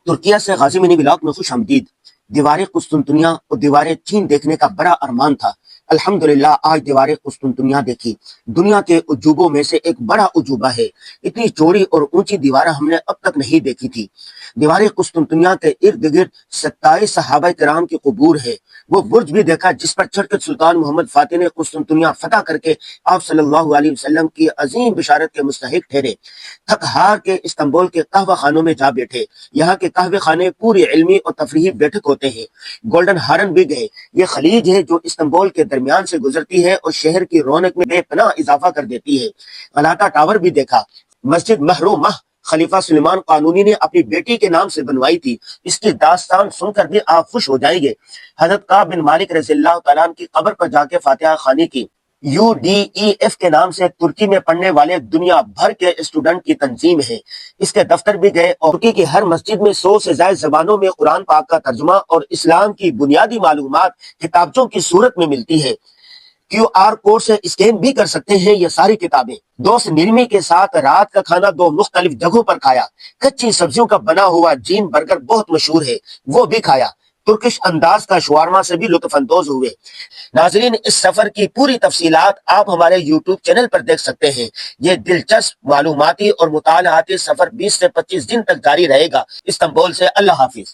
ترکیہ سے غازی منی ولاگ میں خوش آمدید۔ دیوار قسطنطنیہ اور دیوار چین دیکھنے کا بڑا ارمان تھا۔ الحمدللہ آج دیوار قسطنطنیہ دیکھی۔ دنیا کے عجوبوں میں سے ایک بڑا عجوبہ ہے۔ اتنی چوڑی اور اونچی دیوار ہم نے اب تک نہیں دیکھی تھی۔ دیوار قسطنطنیہ کے ارد گرد 27 صحابہ کرام کی قبور ہے۔ وہ برج بھی دیکھا جس پر چڑھ کر سلطان محمد فاتح نے قسطنطنیہ فتح کر کے آپ صلی اللہ علیہ وسلم کی عظیم بشارت کے مستحق ٹھہرے۔ تھک ہار کے استنبول کے قہوہ خانوں میں جا بیٹھے۔ یہاں کے قہوہ خانے پوری علمی اور تفریحی بیٹھک ہوتے ہیں۔ گولڈن ہارن بھی گئے۔ یہ خلیج ہے جو استنبول کے درمیان سے گزرتی ہے اور شہر کی رونق میں بے پناہ اضافہ کر دیتی ہے۔ غلاٹہ ٹاور بھی دیکھا۔ مسجد مہرومہ خلیفہ سلیمان قانونی نے اپنی بیٹی کے نام سے بنوائی تھی۔ اس کی داستان سن کر بھی آپ خوش ہو جائیں گے۔ حضرت کعب بن مالک رضی اللہ تعالیٰ عنہ کی قبر پر جا کے فاتحہ خوانی کی۔ UDEF کے نام سے ترکی میں پڑھنے والے دنیا بھر کے اسٹوڈنٹ کی تنظیم ہے۔ اس کے دفتر بھی گئے اور ترکی کی ہر مسجد میں 100 سے زائد زبانوں میں قرآن پاک کا ترجمہ اور اسلام کی بنیادی معلومات کتابچوں کی صورت میں ملتی ہے۔ QR کوڈ سے اسکین بھی کر سکتے ہیں یہ ساری کتابیں۔ دوست نرمی کے ساتھ رات کا کھانا 2 مختلف جگہوں پر کھایا۔ کچی سبزیوں کا بنا ہوا جین برگر بہت مشہور ہے، وہ بھی کھایا۔ ترکش انداز کا شوارما سے بھی لطف اندوز ہوئے۔ ناظرین، اس سفر کی پوری تفصیلات آپ ہمارے YouTube چینل پر دیکھ سکتے ہیں۔ یہ دلچسپ معلوماتی اور مطالعاتی سفر 20 سے 25 دن تک جاری رہے گا۔ استنبول سے اللہ حافظ۔